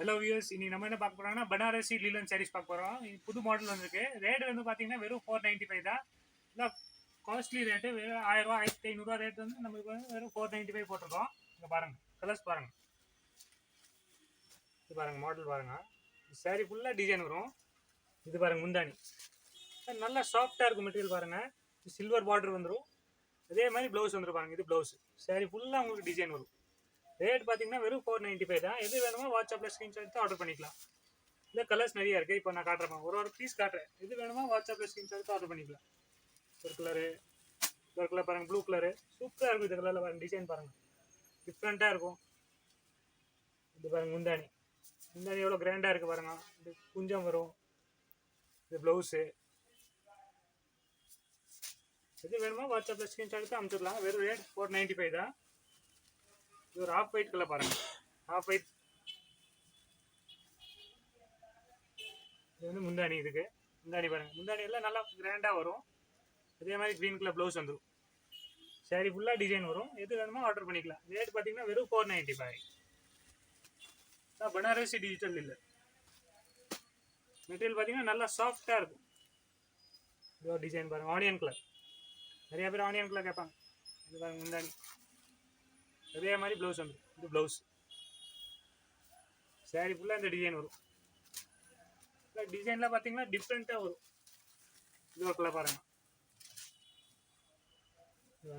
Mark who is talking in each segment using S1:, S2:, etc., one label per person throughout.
S1: Hello views, இன்னைக்கு நம்ம என்ன பார்க்க போறோம்னா பனாரசி லீலன் சாரீஸ் பார்க்க போறோம். இது புது மாடல் வந்திருக்கு. ரேட் வந்து பாத்தீங்கன்னா வெறும் 495 தான். இல்லை காஸ்ட்லி ரேட்டு வெறும் 1000 ரூபா 1500 ரேட் வந்து நமக்கு வந்து வெறும் 495 போட்டிருக்கோம். இங்கே பாருங்க, கலர்ஸ் பாருங்க. இது பாருங்க, மாடல் பாருங்க. சாரி ஃபுல்லாக டிசைன் வரும். இது பாருங்க முந்தானி, நல்லா சாஃப்டாக இருக்கும் மெட்டீரியல் பாருங்க. சில்வர் பார்டர் வந்துடும். அதே மாதிரி ப்ளவுஸ் வந்துடும் பாருங்க. இது ப்ளவுஸ். சாரி ஃபுல்லாக உங்களுக்கு டிசைன் வரும். ரேட் பார்த்தீங்கன்னா வெறும் 495 தான். எது வேணுமோ வாட்ஸ்அப்பில் ஸ்க்ரீன்ஷாட் எடுத்து ஆர்டர் பண்ணிக்கலாம். இந்த கலர்ஸ் நிறைய இருக்குது. இப்போ நான் காட்டுறேன், ஒரு பீஸ் காட்டுறேன். எது வேணுமோ வாட்ஸ்அப்பில் ஸ்க்ரீன்ஷாட் எடுத்து ஆர்டர் பண்ணிக்கலாம். ஒரு கலரு, ஒரு கலர் பாருங்கள், ப்ளூ கலரு சூப்பராக இருக்கும். இந்த கலரில் பாருங்கள், டிசைன் பாருங்கள், டிஃப்ரெண்ட்டாக இருக்கும். இது பாருங்கள் முந்தானி, முந்தானி எவ்வளோ கிராண்டாக இருக்குது பாருங்கள். இது குஞ்சம் வரும். இது ப்ளவுஸு. எது வேணுமோ வாட்ஸ்அப்பில் ஸ்க்ரீன்ஷாட் எடுத்து அனுப்பிச்சிடலாம். வெறும் ரேட் 495 தான். இது ஒரு ஆஃப் ஒயிட் கலர் பாருங்க, ஆஃப் ஒயிட். இது வந்து முந்தானி. இதுக்கு முந்தானி பாருங்க, முந்தானி எல்லாம் நல்லா கிராண்டாக வரும். அதே மாதிரி க்ரீன் கலர் ப்ளவுஸ் வந்துடும். சாரி ஃபுல்லாக டிசைன் வரும். எது வேணுமோ ஆர்டர் பண்ணிக்கலாம். ரேட் பார்த்தீங்கன்னா வெறும் 495. பனாரசி டிஜிட்டல் இல்லை. மெட்டீரியல் பார்த்தீங்கன்னா நல்லா சாஃப்டாக இருக்கும். இதோ டிசைன் பாருங்க, ஆனியன் கலர். நிறைய பேர் ஆனியன் கலர் கேட்பாங்க. இது பாருங்க முந்தானி. அதே மாதிரி ப்ளவுஸ் வந்துடும். இது ப்ளவுஸ். சாரி ஃபுல்லாக இந்த டிசைன் வரும். டிசைனில் பார்த்தீங்கன்னா டிஃப்ரெண்ட்டாக வரும். இது ஒரு கலர் பாருங்க,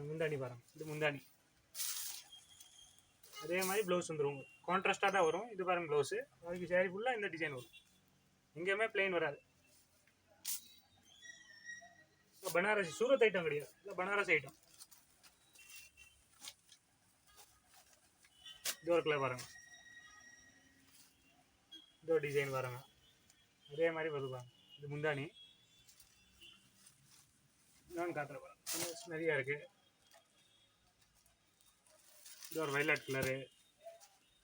S1: முந்தானி பாருங்க. இது முந்தானி. அதே மாதிரி ப்ளவுஸ் வந்துடும். கான்ட்ராஸ்டாக தான் வரும். இது பாருங்க ப்ளவுஸு. அதுக்கு சாரி ஃபுல்லாக இந்த டிசைன் வரும். எங்கேயுமே பிளெயின் வராது. பனாரசி சூரத் ஐட்டம் கிடையாது, இல்லை பனாரசி ஐட்டம். இது ஒரு கலர் பாருங்க, இது ஒரு டிசைன் பாருங்க. அதே மாதிரி வருவாங்க. இது முந்தானி. நான் காட்டுறேன் பாருங்க, நிறையா இருக்கு. இது ஒரு வைலட் கலரு,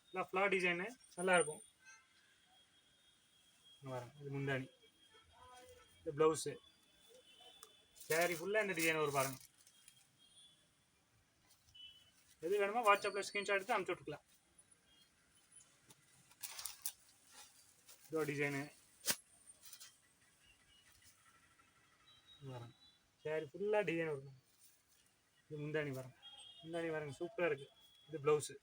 S1: நல்லா ஃப்ளவர் டிசைனு நல்லா இருக்கும். பாருங்க, இது முந்தானி. இது ப்ளவுஸு. சாரி ஃபுல்லாக இந்த டிசைன் வரும் பாருங்க. எது வேணுமோ வாட்ஸ்அப்பில் ஸ்க்ரீன்ஷாட் எடுத்து அனுப்பிச்சு விட்டுக்கலாம். இதோ டிசைனு பாருங்க. சாரி ஃபுல்லாக டிசைன் வரும். இது முந்தானி பாருங்க, முந்தானி பாருங்க சூப்பராக இருக்குது. இது ப்ளவுஸு.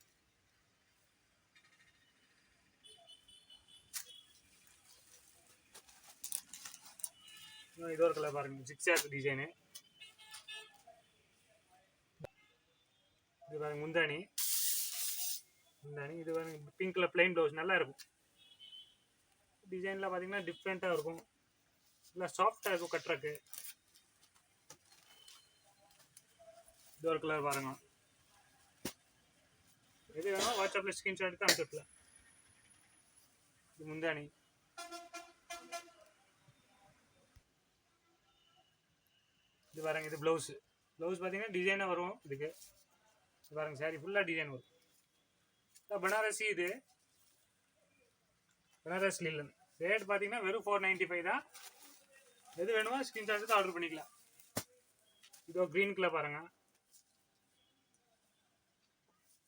S1: இது ஒரு கலர் பாருங்க, ஜிக்ஸாக் டிசைனு. இது பாருங்க முந்தானி, முந்தானி. இது பாருங்க பிங்க் கலர் பிளைன் ப்ளவுஸ் நல்லா இருக்கும். டிசைனில் பார்த்தீங்கன்னா டிஃப்ரெண்ட்டாக இருக்கும். நல்லா சாஃப்டாக இருக்கும் கட்டுறக்கு. இது ஒரு கலர் பாருங்க. எது வேணும் வாட்ஸ்அப்பில் ஸ்க்ரீன்ஷாட் எடுத்து அனுப்பிச்சுக்கலாம். இது முந்தானி. இது பாருங்க, இது ப்ளவுஸு. ப்ளவுஸ் பார்த்தீங்கன்னா டிசைனாக வரும். இதுக்கு இது பாருங்க, சாரி ஃபுல்லாக டிசைன் வரும். பனாரசி. இது பனாரஸ் லீலன். ரேட் பார்த்தீங்கன்னா வெறும் 495 தான். எது வேணுமோ ஸ்க்ரீன்ஷாட் எடுத்து ஆர்டர் பண்ணிக்கலாம். இதோ க்ரீன் கலர் பாருங்க.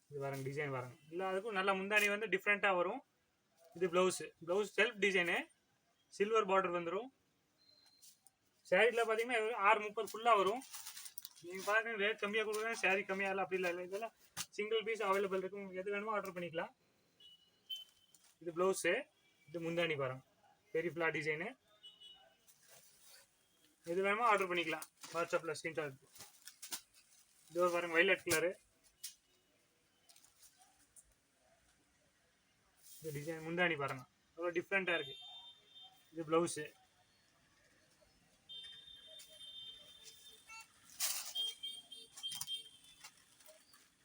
S1: இது பாருங்க டிசைன் பாருங்க. எல்லாத்துக்கும் நல்லா முந்தானி வந்து டிஃப்ரெண்ட்டாக வரும். இது blouse. Blouse self design, silver border வந்துடும். சாரீயில் பார்த்தீங்கன்னா 630 ஃபுல்லாக வரும். நீங்கள் பார்க்குறது ரேட் கம்மியாக கொடுக்குறேன், சாரீ கம்மியாக இல்லை, அப்படி இல்லை. இதெல்லாம் சிங்கிள் பீஸ் அவைலபிள் இருக்கும். எது வேணுமோ ஆர்டர் பண்ணிக்கலாம். இது ப்ளவுஸு. இது முந்தானி பாருங்க, பெரிய ஃப்ளார் டிசைனு. எது வேணுமோ ஆர்டர் பண்ணிக்கலாம் வாட்ஸ்அப்பில் ஸ்க்ரீன்ஷாட். இது ஒரு பாருங்க வைலட் கலரு. இது டிசைன் முந்தானி பாருங்க, அவ்வளோ டிஃப்ரெண்ட்டாக இருக்குது. இது ப்ளவுஸு.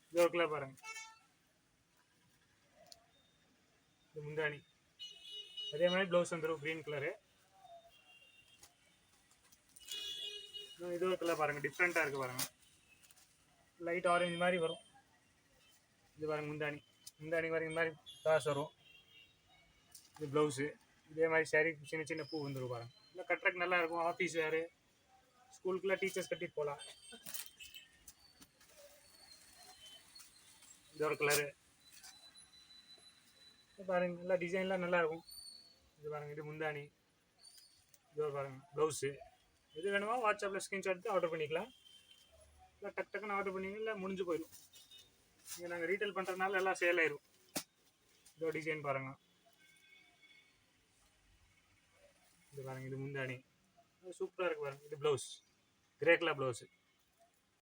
S1: இது ஒரு கலர் பாருங்க, இது முந்தானி. அதே மாதிரி ப்ளவுஸ் வந்துடும் க்ரீன் கலரு. இது ஒரு கலர் பாருங்க, டிஃப்ரெண்ட்டாக இருக்குது பாருங்க, லைட் ஆரஞ்சு மாதிரி வரும். இது பாருங்க முந்தானி. முந்தானி பாருங்க இந்த மாதிரி காசு வரும். இது ப்ளவுஸு. இதே மாதிரி சாரி சின்ன சின்ன பூ வந்துடும் பாருங்க. இல்லை கட்டுறக்கு நல்லா இருக்கும். ஆஃபீஸ் வேறு, ஸ்கூலுக்குலாம் டீச்சர்ஸ் கட்டிட்டு போகலாம். இது ஒரு கலரு. பாருங்க நல்லா டிசைன்லாம் நல்லா இருக்கும். இது பாருங்க, இது முந்தானி. இது பாருங்க ப்ளவுஸு. எது வேணுமோ வாட்ஸ்அப்பில் ஸ்க்ரீன்ஷாட் எடுத்து ஆர்டர் பண்ணிக்கலாம். இல்லை டக்குன்னு ஆர்டர் பண்ணிங்க, இல்லை முடிஞ்சு போயிடும். இங்கே நாங்கள் ரீட்டைல் பண்ணுறதுனால எல்லாம் சேல் ஆயிடும். இதோ டிசைன் பாருங்க. இது பாருங்க, இது முந்தானி சூப்பராக இருக்கு பாருங்க. இது ப்ளவுஸ், கிரே கலர் ப்ளவுஸு.